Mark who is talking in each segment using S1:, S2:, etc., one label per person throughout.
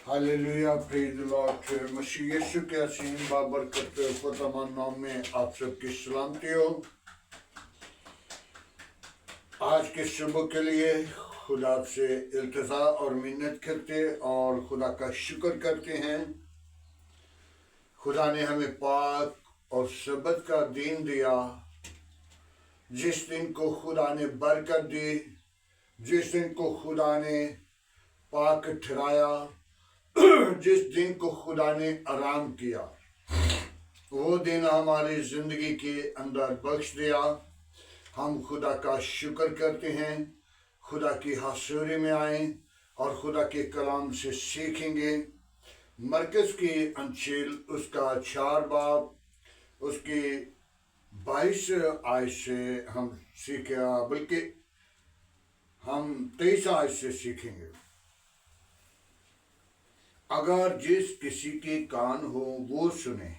S1: Hallelujah, praise the Lord. मसीह यीशु के असीम बाबरकत खुदावंद नाम में आप सबकी सलामती हो। आज के सुबह के लिए खुदा से इल्तिजा और मिन्नत करते और खुदा का शुक्र करते हैं। खुदा ने हमें पाक और सबत का दिन दिया, जिस दिन को खुदा ने बरकत दी, जिस दिन को खुदा ने पाक ठहराया, जिस दिन को खुदा ने आराम किया, वो दिन हमारी जिंदगी के अंदर बख्श दिया। हम खुदा का शुक्र करते हैं, खुदा की हसूरी में आए और खुदा के कलाम से सीखेंगे। मरकज़ की अंचील उसका 4 बाब उसकी 22 आयत से हम सीखेगा, बल्कि हम 23 आयत से सीखेंगे। अगर जिस किसी के कान हो वो सुने।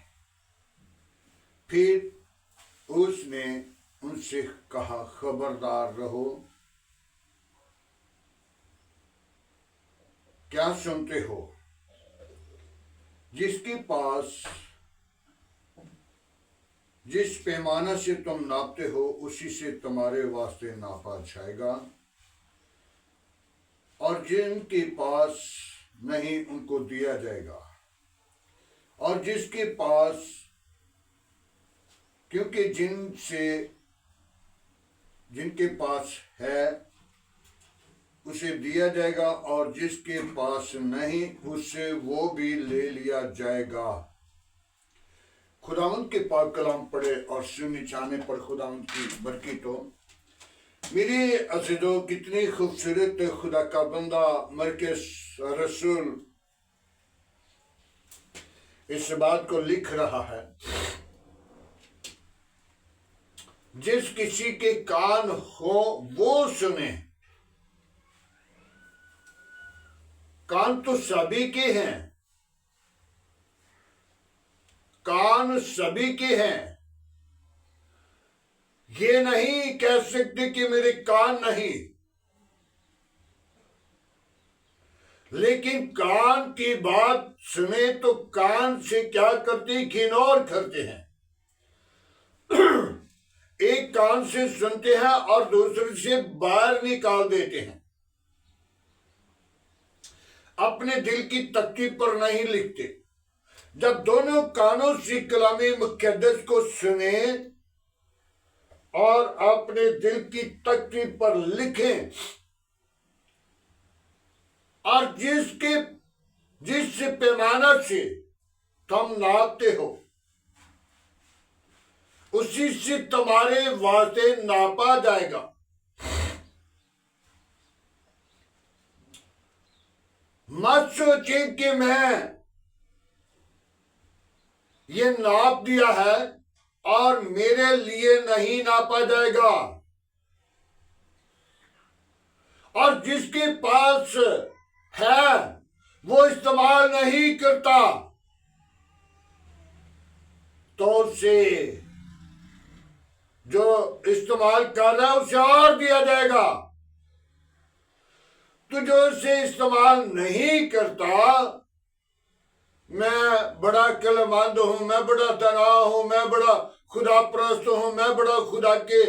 S1: फिर उसने उनसे कहा, खबरदार रहो। क्या सुनते हो? जिसके पास जिस पैमाना से तुम नापते हो उसी से तुम्हारे वास्ते नापा जाएगा, और जिनके पास नहीं उनको दिया जाएगा। और जिसके पास, क्योंकि जिनके पास है उसे दिया जाएगा, और जिसके पास नहीं उससे वो भी ले लिया जाएगा। खुदावंद के पाक कलाम पढ़े और सुनने चाहने पर खुदावंद की बरकत हो। मेरे अज़ीज़ों, कितनी खूबसूरत खुदा का बंदा मरकज़ रसूल इस बात को लिख रहा है, जिस किसी के कान हो वो सुने। कान तो सभी के हैं, कान सभी के हैं। ये नहीं कह सकते कि मेरे कान नहीं, लेकिन कान की बात सुने तो कान से क्या करते हैं? इग्नोर करते हैं। एक कान से सुनते हैं और दूसरे से बाहर निकाल देते हैं। अपने दिल की तख्ती पर नहीं लिखते। जब दोनों कानों से कलामे मुक़द्दस को सुने और अपने दिल की तख्ती पर लिखें, और जिस पैमाना से तुम नापते हो उसी से तुम्हारे वास्ते नापा जाएगा। मत सोचे कि मैं ये नाप दिया है और मेरे लिए नहीं नापा जाएगा। और जिसके पास है वो इस्तेमाल नहीं करता तो उसे, जो इस्तेमाल कर रहा है उसे और दिया जाएगा। तो जो उसे इस्तेमाल नहीं करता, मैं बड़ा कलमंद हूं, मैं बड़ा तना हूं, मैं बड़ा खुदा परस्त हूं, मैं बड़ा खुदा के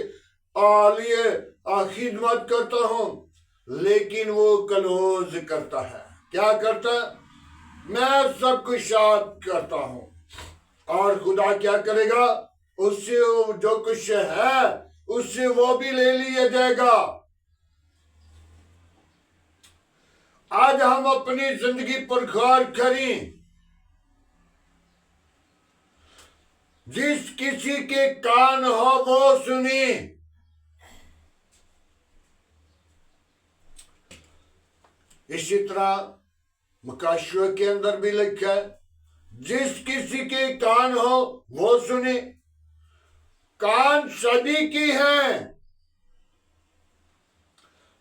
S1: लिए खिदमत करता हूं, लेकिन वो क्लोज करता है। क्या करता? मैं सब कुछ याद करता हूं, और खुदा क्या करेगा? उससे जो कुछ है उससे वो भी ले लिया जाएगा। आज हम अपनी जिंदगी पर गौर करें। जिस किसी के कान हो वो सुने। इसी तरह मुकाशियों के अंदर भी लिखा है, जिस किसी के कान हो वो सुने। कान सभी की हैं,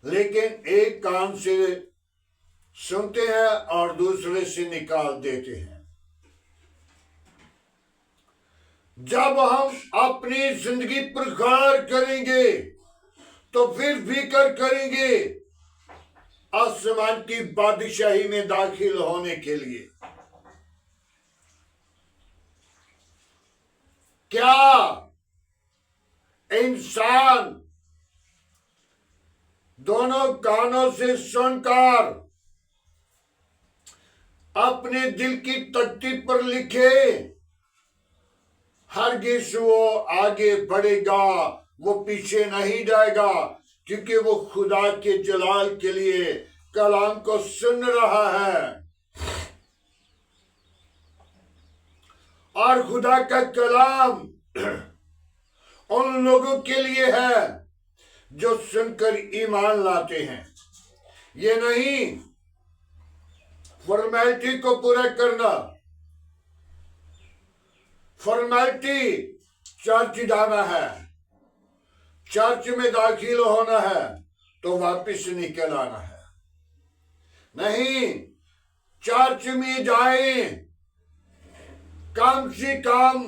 S1: लेकिन एक कान से सुनते हैं और दूसरे से निकाल देते हैं। जब हम अपनी जिंदगी पर गौर करेंगे तो फिर फिक्र करेंगे आसमान की बादशाही में दाखिल होने के लिए। क्या इंसान दोनों कानों से सुनकर अपने दिल की तख्ती पर लिखे? हरगिज़ वो आगे बढ़ेगा, वो पीछे नहीं जाएगा, क्योंकि वो खुदा के जलाल के लिए कलाम को सुन रहा है। और खुदा का कलाम उन लोगों के लिए है जो सुनकर ईमान लाते हैं। ये नहीं फॉर्मेलिटी को पूरा करना, फॉर्मेलिटी चर्च जाना है, चर्च में दाखिल होना है तो वापस निकल आना है। नहीं, चर्च में जाएं, कम से कम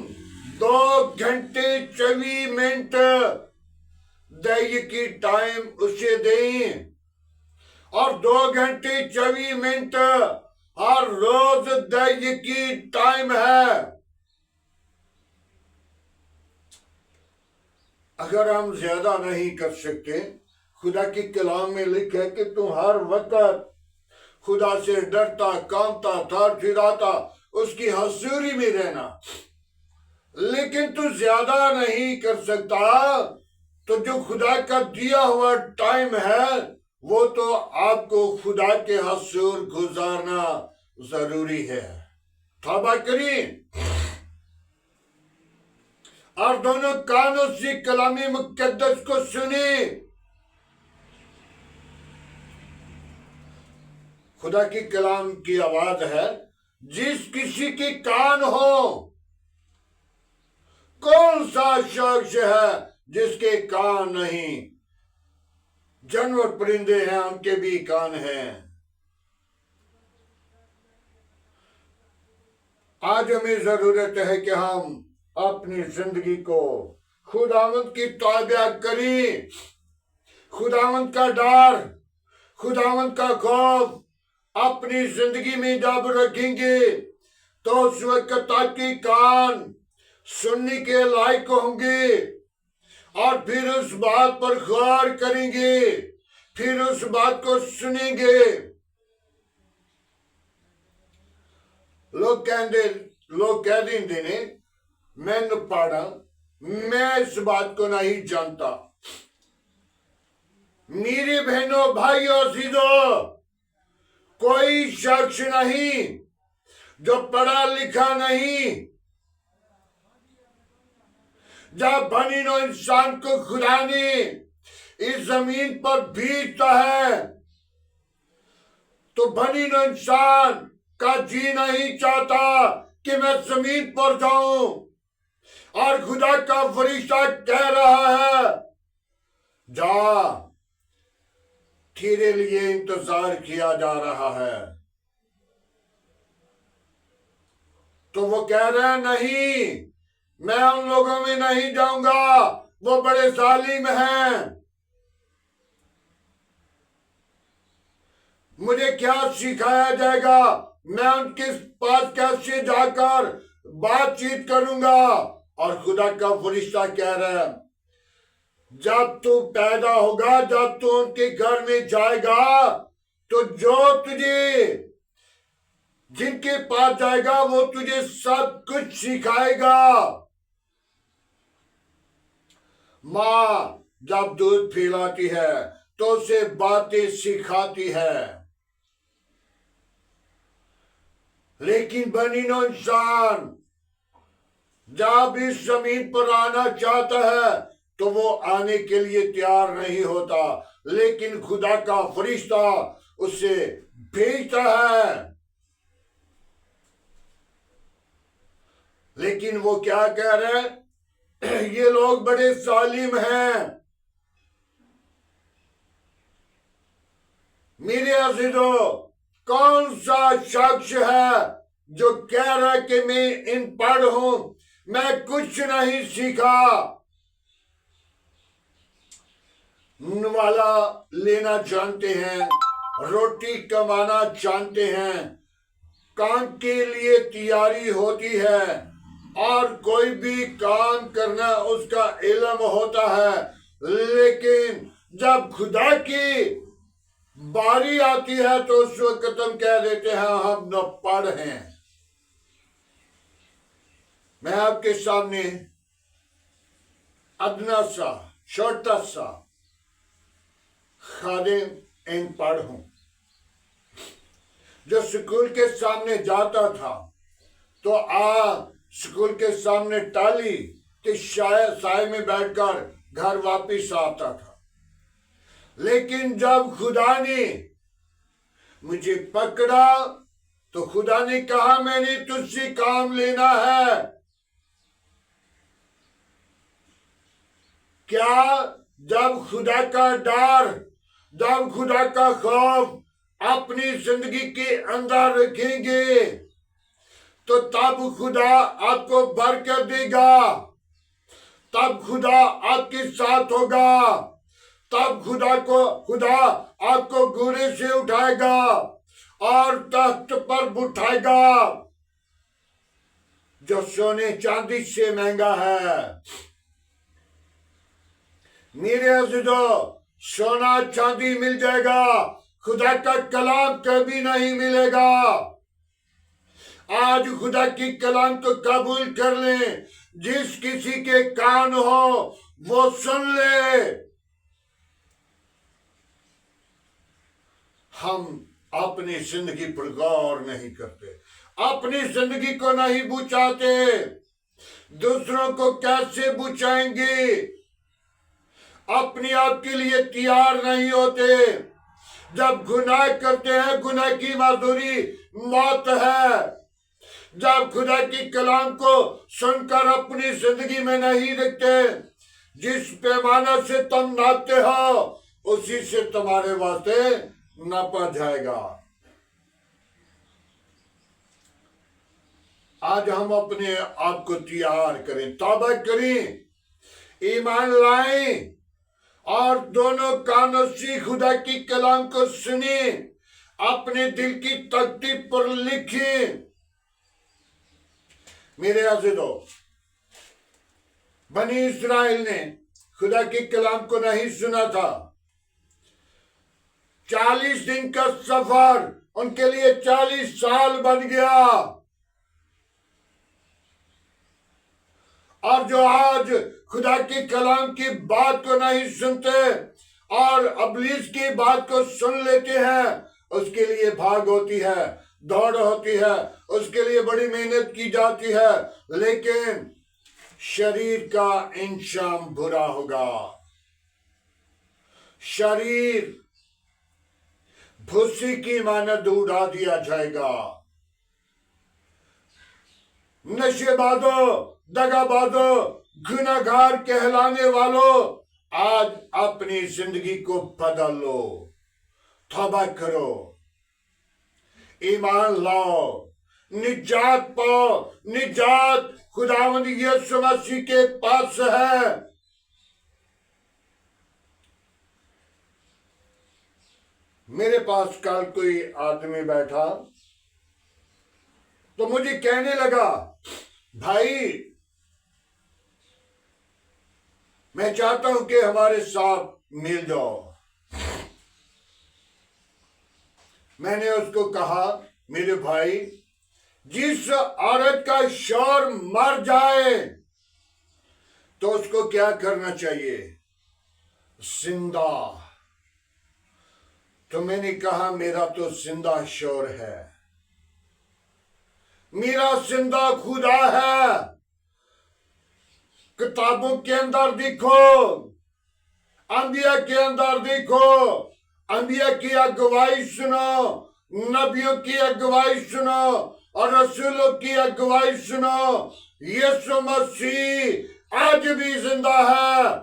S1: 2 घंटे 24 मिनट दैनिक की टाइम उसे दें, और 2 घंटे 24 मिनट हर रोज दैनिक की टाइम है। अगर हम ज्यादा नहीं कर सकते, खुदा की कलाम में लिखा है कि तुम हर वक्त खुदा से डरता, कांपता, थार फिराता, उसकी हजूरी में रहना। लेकिन तू ज्यादा नहीं कर सकता, तो जो खुदा का दिया हुआ टाइम है वो तो आपको खुदा के हजूर गुजारना जरूरी है। तौबा करें और दोनों कानों से कलामी मुकद्दस को सुने। खुदा की कलाम की आवाज है, जिस किसी के कान हो। कौन सा शख्स है जिसके कान नहीं? जानवर परिंदे हैं, उनके भी कान हैं। आज हमें जरूरत है कि हम अपनी जिंदगी को खुदावंद की ताबा करें। खुदावंद का डर, खुदावंद का खौफ अपनी जिंदगी में जब रखेंगे तो उस वक्त आपके कान सुनने के लायक होंगे, और फिर उस बात पर गौर करेंगे, फिर उस बात को सुनेंगे। लोग कह देंगे ने मैंने पढ़ा, मैं इस बात को नहीं जानता। मेरे बहनों, भाइयों, अजीजों, कोई शख्स नहीं जो पढ़ा लिखा नहीं, जब बनी नो इंसान को खुदा ने इस जमीन पर भेजता है तो बनी नो इंसान का जी नहीं चाहता कि मैं जमीन पर जाऊं, और खुदा का फरिश्ता कह रहा है जा, तेरे लिए इंतजार किया जा रहा है। तो वो कह रहे हैं नहीं, मैं उन लोगों में नहीं जाऊंगा, वो बड़े जालिम हैं। मुझे क्या सिखाया जाएगा? मैं उनके पास कैसे जाकर बातचीत करूंगा? और खुदा का फरिश्ता कह रहा है जब तू पैदा होगा, जब तू उनके घर में जाएगा, तो जो तुझे जिनके पास जाएगा वो तुझे सब कुछ सिखाएगा। माँ जब दूध पिलाती है तो उसे बातें सिखाती है, लेकिन बनी नो इंसान जब इस जमीन पर आना चाहता है तो वो आने के लिए तैयार नहीं होता, लेकिन खुदा का फरिश्ता उसे भेजता है। लेकिन वो क्या कह रहे हैं? ये लोग बड़े जालिम हैं। मेरे अजीजों, कौन सा शख्स है जो कह रहा है कि मैं इन पढ़ हूं, मैं कुछ नहीं सीखा? वाला लेना जानते हैं, रोटी कमाना जानते हैं, काम के लिए तैयारी होती है और कोई भी काम करना उसका इल्म होता है, लेकिन जब खुदा की बारी आती है तो उस वक्त हम कह देते हैं हम न पढ़ हैं। मैं आपके सामने अदना सा छोटा सा खादिम इन पढ़ हूं, जो स्कूल के सामने जाता था तो स्कूल के सामने टाली कि शायद साय में बैठकर घर वापिस आता था, लेकिन जब खुदा ने मुझे पकड़ा तो खुदा ने कहा मैंने तुझसे काम लेना है। क्या जब खुदा का डर, जब खुदा का खौफ अपनी जिंदगी के अंदर रखेंगे तो तब खुदा आपको बरकत देगा, तब खुदा आपके साथ होगा, तब खुदा आपको घोड़े से उठाएगा और तख्त पर बिठाएगा जो सोने चांदी से महंगा है। मेरे अज़ीज़ों, सोना चांदी मिल जाएगा, खुदा का कलाम कभी नहीं मिलेगा। आज खुदा की कलाम को कबूल कर लें, जिस किसी के कान हो वो सुन ले। हम अपनी जिंदगी पर गौर नहीं करते, अपनी जिंदगी को नहीं बुझाते, दूसरों को कैसे बुझाएंगे, अपने आप के लिए तैयार नहीं होते। जब गुनाह करते हैं, गुनाह की मजदूरी मौत है। जब खुदा की कलाम को सुनकर अपनी जिंदगी में नहीं रखते, जिस पैमाना से तुम नापते हो उसी से तुम्हारे वास्ते नापा जाएगा। आज हम अपने आप को तैयार करें, तौबा करें, ईमान लाएं और दोनों कानों से खुदा की कलाम को सुने, अपने दिल की तख्ती पर लिखें। मेरे अज़ीज़ों, बनी इस्राइल ने खुदा की कलाम को नहीं सुना था। 40 दिन का सफर उनके लिए 40 साल बन गया। और जो आज खुदा की कलाम की बात को नहीं सुनते और इब्लीस की बात को सुन लेते हैं, उसके लिए भाग होती है, दौड़ होती है, उसके लिए बड़ी मेहनत की जाती है, लेकिन शरीर का इंजाम बुरा होगा। शरीर भूसी की मानद उड़ा दिया जाएगा। नशेबाजों, दगाबाजों, गुनाहगार कहलाने वालों, आज अपनी जिंदगी को बदल लो, तौबा करो, ईमान लाओ, निजात पाओ। निजात खुदावंद यीशु मसीह के पास है। मेरे पास कल कोई आदमी बैठा तो मुझे कहने लगा, भाई मैं चाहता हूं कि हमारे साथ मिल जाओ। मैंने उसको कहा, मेरे भाई, जिस औरत का शौहर मर जाए तो उसको क्या करना चाहिए? जिंदा। तो मैंने कहा, मेरा तो जिंदा शौहर है, मेरा जिंदा खुदा है। किताबों के अंदर देखो, अंबिया के अंदर देखो, अंबिया की अगुवाई सुनो, नबियों की अगुवाई सुनो और रसूलों की अगुवाई सुनो। यीशु मसीह आज भी जिंदा है,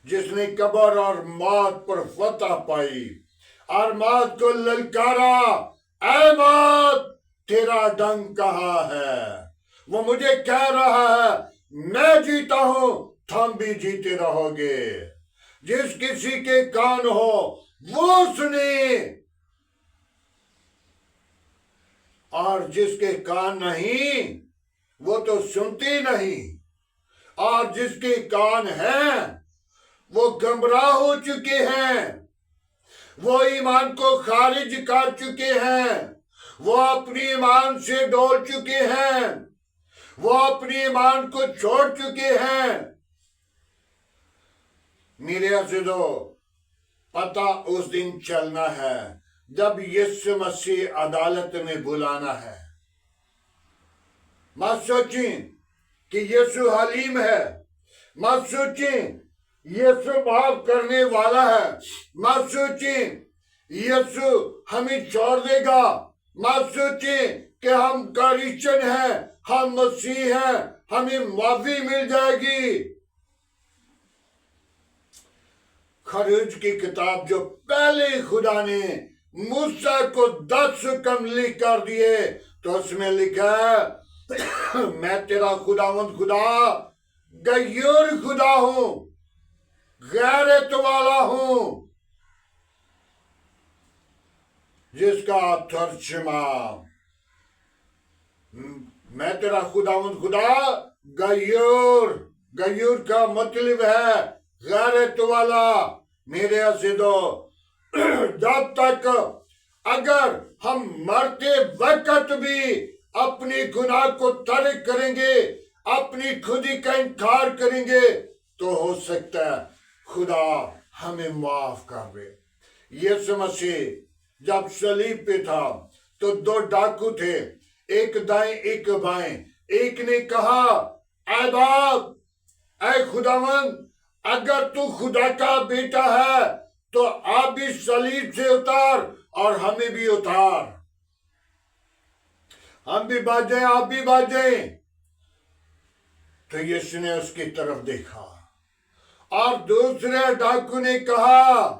S1: जिसने कब्र और मौत पर फतह पाई और मौत को ललकारा, ऐ मौत तेरा डंक कहाँ है? वो मुझे कह रहा है, मैं जीता हूं, तुम भी जीते रहोगे। जिस किसी के कान हो वो सुने, और जिसके कान नहीं वो तो सुनते नहीं, और जिसके कान हैं वो गुमराह हो चुके हैं, वो ईमान को खारिज कर चुके हैं, वो अपनी ईमान से डोल चुके हैं, वो अपनी ईमान को छोड़ चुके हैं। मेरे अज़ीज़ों, पता उस दिन चलना है जब यीशु मसीह अदालत में बुलाना है। मत सोचें कि यीशु हलीम है, मत सोचें यीशु माफ करने वाला है, मत सोचें यीशु हमें छोड़ देगा, मत सोचें कि हम क्रिश्चियन हैं, हम मसीह हैं, हमें माफी मिल जाएगी। खरूज की किताब जो पहले खुदा ने मूसा को 10 हुक्म लिख कर दिए, तो उसमें लिखा है मैं तेरा खुदावंद खुदा गयूर खुदा हूं, गैरत वाला हूं, जिसका तर्जुमा मैं तेरा खुदावंद खुदा गयूर, गयूर का मतलब है गैरत वाला। मेरे अज़ीज़ों, जब तक अगर हम मरते वक्त भी अपनी गुनाह को तर्क करेंगे, अपनी खुदी का इनकार करेंगे, तो हो सकता है खुदा हमें माफ कर दे। यीशु मसीह जब सलीब पे था तो 2 डाकू थे, एक दाएं एक बाएं। एक ने कहा ऐ बाप, ऐ खुदावंद, अगर तू खुदा का बेटा है तो आप भी सलीब से उतार और हमें भी उतार, हम भी बाजे आप भी बाजे। तो यीशु ने उसकी तरफ देखा, और दूसरे डाकू ने कहा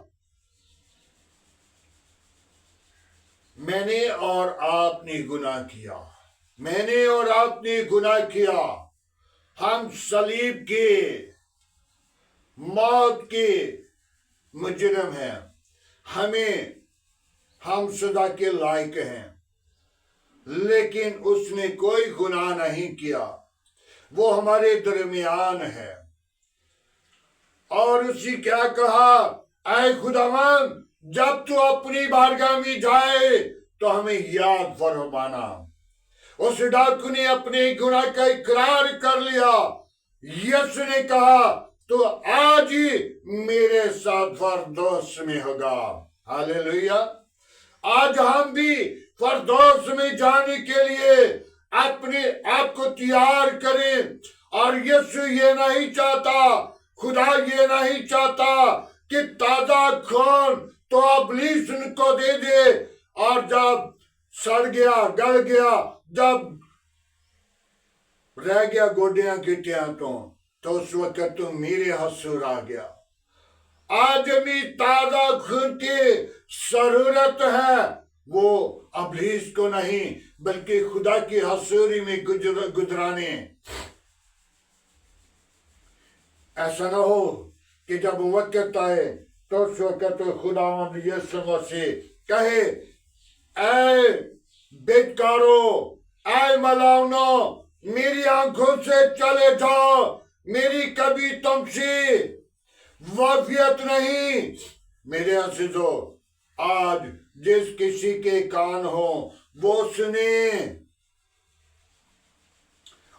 S1: मैंने और आपने गुनाह किया, मैंने और आपने गुनाह किया, हम सलीब के मौत के मुजरिम हैं, हम सजा के लायक हैं। लेकिन उसने कोई गुनाह नहीं किया, वो हमारे दरमियान है। और उसी क्या कहा, ऐ खुदावंद, जब तू अपनी बारगाह में जाए तो हमें याद फरमाना। उस डाकू ने अपने गुनाह का इकरार कर लिया। यीशु ने कहा तो आज ही मेरे साथ फरदौस में होगा। हालेलुया। आज हम भी फरदौस में जाने के लिए अपने आप को तैयार करें। और यीशु ये नहीं चाहता, खुदा ये नहीं चाहता कि ताजा खून तो इब्लीस उनको दे दे, और जब सड़ गया, गल गया, जब रह गया गोडियां गिटियां तो उस वक्त तो मेरे हसूर आ गया। आज भी ताजा खून की जरूरत है, वो इब्लीस को नहीं बल्कि खुदा की हसूरी में गुजराने। ऐसा न हो कि जब वक्त आए तो उस वक्त तो खुदावंद यीशु मसीह कहे ऐ बेकारो, ऐ मलाउनो, मेरी आंखों से चले जाओ, मेरी कभी तुमसे वाफियत नहीं। मेरे अज़ीज़ों, आज जिस किसी के कान हो वो सुने,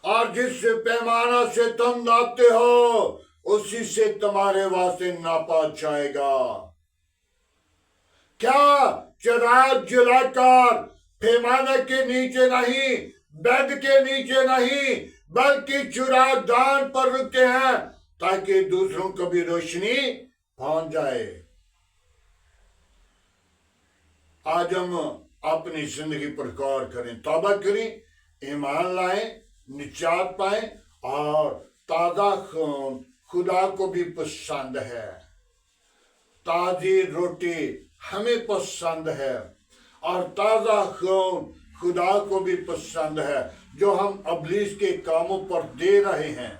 S1: और जिस पैमाना से तुम नापते हो उसी से तुम्हारे वास्ते नापा जाएगा। क्या चिराग जलाकर पैमाने के नीचे नहीं, बेड के नीचे नहीं, बल्कि चिराग दान पर रुकते हैं ताकि दूसरों को भी रोशनी पहुंच जाए। आज हम अपनी जिंदगी पर गौर करें, तौबा करें, ईमान लाएं, निजात पाएं, और ताजा खून खुदा को भी पसंद है, ताजी रोटी हमें पसंद है, और ताजा खून खुदा को भी पसंद है जो हम इब्लीस के कामों पर दे रहे हैं।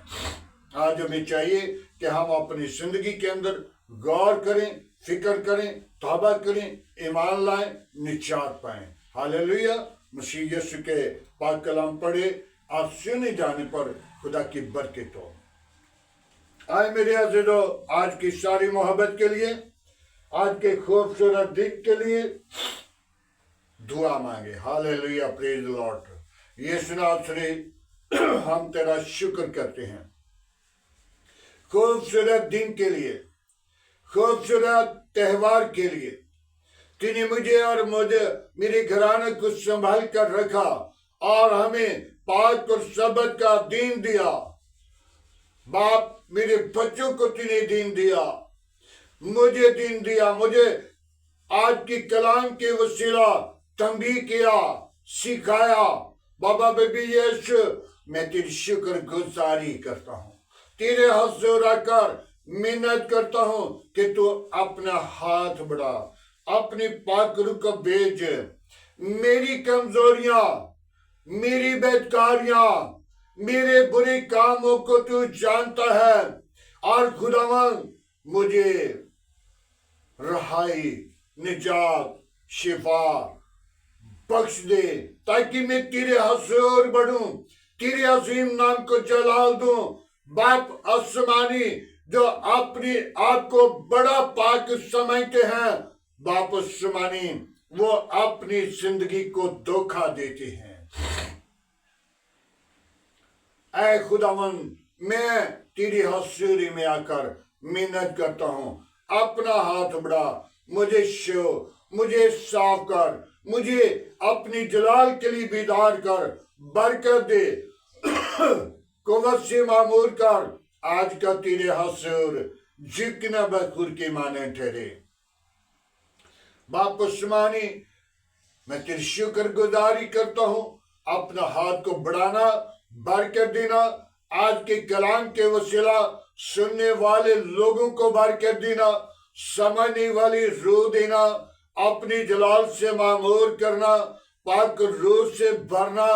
S1: आज हमें चाहिए कि हम अपनी जिंदगी के अंदर गौर करें, फिक्र करें, तौबा करें, ईमान लाएं, निजात पाएं। हालेलुया। मसीह यीशु के पाक कलाम पढ़े और सुने जाने पर खुदा की बरकत हो। आए मेरे अज़ीज़ों, आज की सारी मोहब्बत के लिए, आज के खूबसूरत दिन के लिए दुआ मांगे। Hallelujah, praise the Lord. यीशु नासरी हम तेरा शुक्र करते हैं खूबसूरत दिन के लिए, खूबसूरत त्योहार के लिए। तूने मुझे और मेरे घराने को संभाल कर रखा और हमें पाक और सबत का दिन दिया। बाप, मेरे बच्चों को तूने दिन दिया, मुझे दिन दिया, मुझे आज की कलाम के वसीला तंबीह किया, सिखाया। बाबा बेबी यीशु, मैं तेरी शुक्र गुजारी करता हूँ, तेरे हुज़ूर आकर मिन्नत करता हूँ कि तू अपना हाथ बढ़ा, अपनी पाक रूह को भेज। मेरी कमजोरियां, मेरी बेकारियां, मेरे बुरे कामों को तू जानता है और खुदावन मुझे रहाई, निजात, शिफा बख्श दे, ताकि मैं तेरे हुज़ूर बढ़ूं, तेरे अजीम नाम को जलाल दूं। बाप आसमानी, जो अपने आप को बड़ा पाक समझते हैं, बाप आसमानी, वो अपनी जिंदगी को धोखा देते हैं। ऐ खुदावन, मैं तेरी हज़ूरी में आकर मिन्नत करता हूं, अपना हाथ बढ़ा, मुझे मुझे साफ कर, मुझे अपनी जलाल के लिए बेदार कर, बरकत दे, कुव्वत से मामूर कर। आज का तेरे हुज़ूर जिक्ना बखूर के माने ठहरे। बाप आसमानी, मैं तेरी शुक्र गुजारी करता हूं, अपना हाथ को बढ़ाना, बरकत देना, आज के कलाम के वसीला सुनने वाले लोगों को बरकत देना, समझने वाली रूह देना, अपनी जलाल से मामूर करना, पाक रूह से भरना,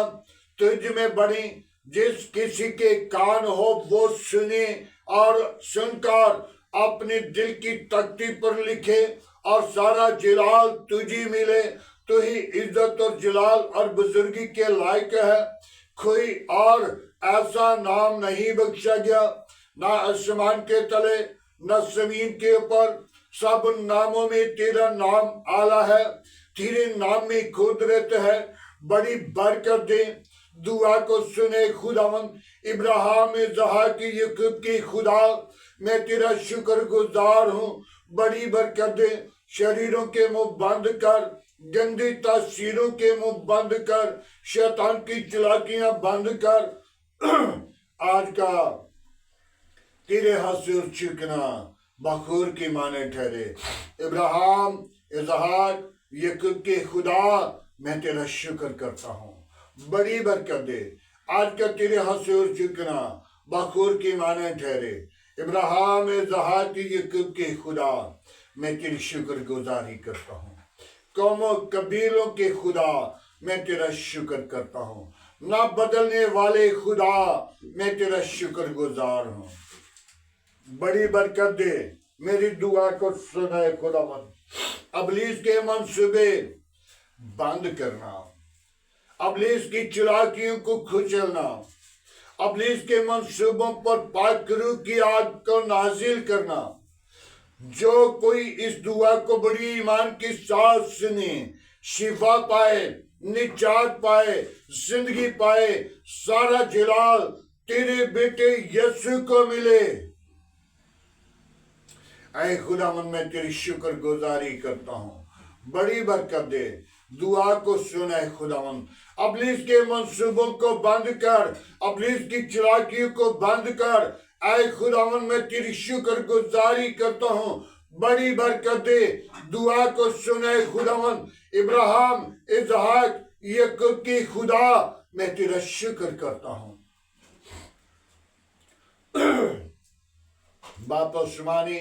S1: तुझ में बढ़ी। जिस किसी के कान हो वो सुने और सुनकर अपने दिल की तख्ती पर लिखे और सारा जलाल तुझी मिले। तू ही इज्जत और जलाल और बुजुर्गी के लायक है, कोई और ऐसा नाम नहीं बख्शा गया, ना आसमान के तले न जमीन के ऊपर, सब नामों में तेरा नाम आला है, तेरे नाम में कुदरत है। बड़ी बरकत दे, दुआ को सुने खुदावन, इब्राहिम इसहाक याकूब की खुदा, मैं तेरा शुक्र गुजार हूँ। बड़ी बरकत दे, शरीरों के मुंह बंद कर, गंदी तासीरों के मुंह बंद कर, शैतान की चालाकियां बंद कर। आज का तेरे हुज़ूर झुकना बखूर की माने ठहरे। इब्राहिम इसहाक याकूब के खुदा, मैं तेरा शुक्र करता हूँ। बड़ी बरकत दे, आज का तेरे हुज़ूर झुकना बखूर की माने ठहरे। इब्राहिम इसहाक याकूब के खुदा, मैं तेरी शुक्र गुजारी करता हूँ। कौमों कबीलों के खुदा, मैं तेरा शुक्र करता हूँ। ना बदलने वाले खुदा, मैं तेरा शुक्र गुजार हूँ। बड़ी बरकत दे, मेरी दुआ को सुनाए खुदावन। अबलीस के मंसूबे बंद करना, अबलीस की चालाकियों को कुचलना, अबलीस के मंसूबों पर पाक रूह की आग को नाजिल करना। जो कोई इस दुआ को बड़ी ईमान के साथ सुने, शिफा पाए, निजात पाए, जिंदगी पाए, सारा जलाल तेरे बेटे यीशु को मिले। ऐ खुदावन, मैं तेरी शुक्र गुजारी करता हूँ। बड़ी बरकत दे, दुआ को सुने खुदावन। अबलीस के मंसूबों को बंद कर, अबलीस की चालाकियों को बंद कर। ऐ खुदावन, मैं तेरी शुक्र गुजारी करता हूँ। बड़ी बरकत दे, दुआ को सुने खुदावन। इब्राहिम इसहाक याकूब की खुदा, मैं तेरा शुक्र करता हूँ। बाप आसमानी,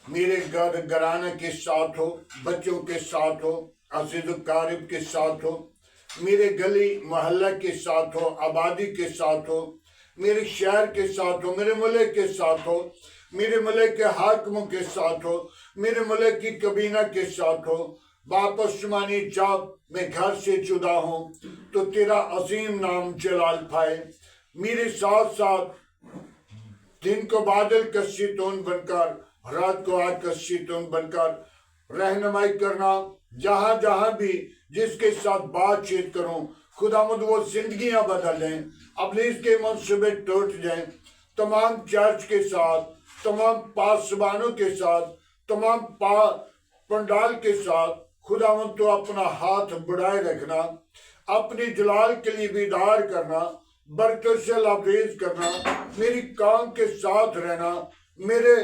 S1: मेरे घराने के साथ हो, बच्चों के साथ हो, अजीज़ कारिब के साथ हो, मेरे गली मोहल्ला के साथ हो, आबादी के साथ हो, मेरे शहर के साथ हो, मेरे मुल्क के साथ हो, मेरे मुल्क के हाकिमों के साथ हो, मेरे मुल्क की कबीना के साथ हो। बाप आसमानी, जब मैं घर से जुदा हूँ तो तेरा अजीम नाम जलाल पाए। मेरे साथ साथ दिन को बादल का शीतोन बनकर, रात को आग का शीतोन बनकर रहनुमाई करना। जहां जहां भी जिसके साथ बातचीत करूं, खुदावंद वो जिंदगियां बदल लें, अब्लीस के मंसूबे टूट जाएं। तमाम चर्च के साथ, तमाम पासबानों के साथ, तमाम पंडाल के साथ खुदावंद तो अपना हाथ बढ़ाए रखना, अपनी जलाल के लिए बीदार करना, बरकतों से लबरेज करना, मेरी काम के साथ रहना, मेरे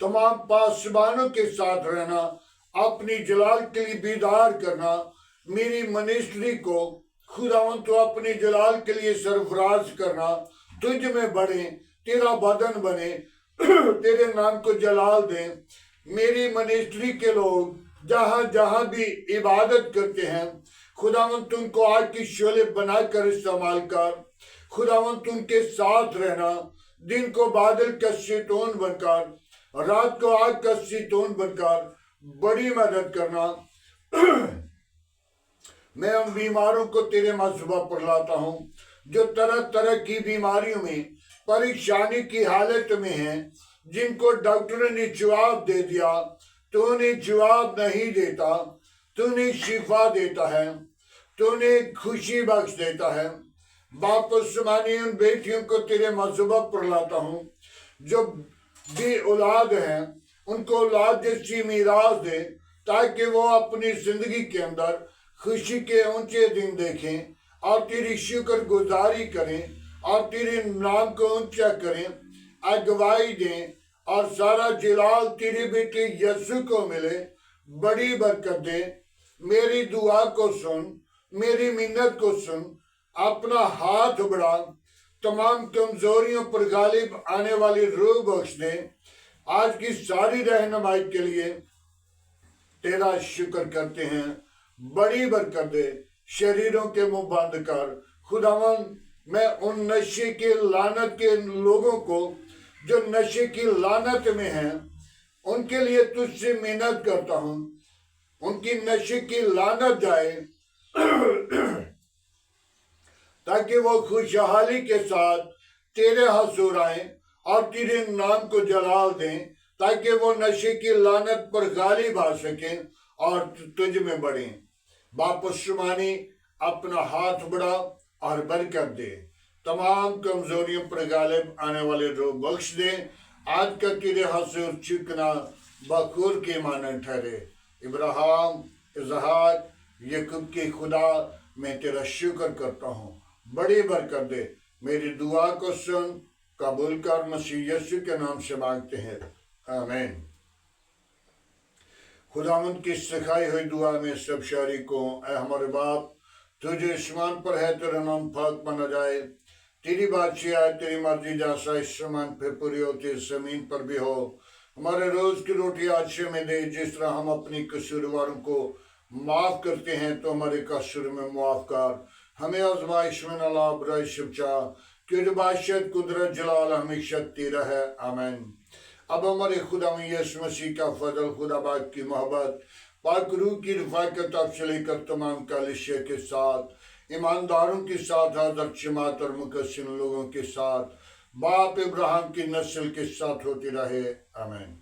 S1: तमाम पासबानों के साथ रहना, अपनी जलाल के लिए बीदार करना, मेरी मिनिस्ट्री को खुदावंद तो अपनी जलाल के लिए सरफराज करना। तुझ में बढ़े, तेरा बदन बने, तेरे नाम को जलाल दें। मेरी मिनिस्ट्री के लोग जहां जहां भी इबादत करते हैं, खुदावंद तुमको आग की शोले बनाकर इस्तेमाल कर। खुदावंद तुमके साथ रहना, दिन को बादल का शीतोन बनकर, रात को आग का शीतोन बनकर बड़ी मदद करना। मैं उन बीमारों को तेरे मज़हबा पर लाता हूँ जो तरह तरह की बीमारियों में, परेशानी की हालत में हैं, जिनको डॉक्टर ने जवाब दे दिया, तो उन्हें जवाब नहीं देता। तूने शिफा देता है, तूने खुशी बख्श देता है। बाप आसमानी, उन बेटियों को तेरे मज़हबा पर लाता हूँ जो भी औलाद हैं, उनको औलाद जैसी मीरास दे, ताकि वो अपनी जिंदगी के अंदर खुशी के ऊंचे दिन देखें और तेरी शुक्र गुजारी करें और तेरे नाम को ऊंचा करें, अगवाई दें और सारा जलाल तेरे बेटे यीशु को मिले। बड़ी बरकत दे। मेरी दुआ को सुन, मेरी मिन्नत को सुन, अपना हाथ बढ़ा, तमाम कमजोरियों पर गालिब आने वाली रूह बख्श दे। आज की सारी रहनुमाई के लिए तेरा शुक्र करते हैं। बड़ी बरकत दे। शरीरों के मुंह बंद कर खुदावन। मैं उन नशे के लानत के लोगों को जो नशे की लानत में हैं, उनके लिए तुझसे मिन्नत करता हूं, उनकी नशे की लानत जाए ताकि वो खुशहाली के साथ तेरे हजूर आए और तेरे नाम को जलाल दें, ताकि वो नशे की लानत पर गालिब आ सकें और तुझ में बढ़े। बाप आसमानी, अपना हाथ बढ़ा और बरकत दे। तमाम कमजोरियों पर गालिब आने वाले रोग बख्श दे। आज का तेरे हजूर चिकना बखूर के मानन ठहरे। इब्राहिम, इसहाक, याकूब के खुदा, मैं तेरा शुक्र करता हूँ। बड़ी बरकत दे। मेरी दुआ को सुन, कबूल कर। मसीह यीशु के नाम से मांगते हैं, आमीन। खुदावंद की सिखाई हुई दुआ में सब शरीकों, ऐ हमारे बाप, तुझे आसमान पर है, तेरा नाम पाक माना जाए, तेरी बादशाह आए, तेरी मर्जी जैसा आसमान पे पूरी होती जमीन पर भी हो। हमारे रोज की रोटी आज से में दे, जिस तरह हम अपनी कसूरवारों को माफ करते हैं, तो हमारे कसूर में माफ कर। हमें आजमाइश में न ला, बुराई से बचा, क्योंकि बादशाह, कुदरत, जलाल हमेशा तेरा है, आमीन। अब हमारे खुदा यीशु मसीह का फजल, खुदा बाप की मोहब्बत, पाक रूह की रफ़ाकत अब से लेकर तमाम कलीसिया के साथ, ईमानदारों के साथ, आदर जमात और मुकस्सिन लोगों के साथ, बाप इब्राहिम की नस्ल के साथ होती रहे, आमीन।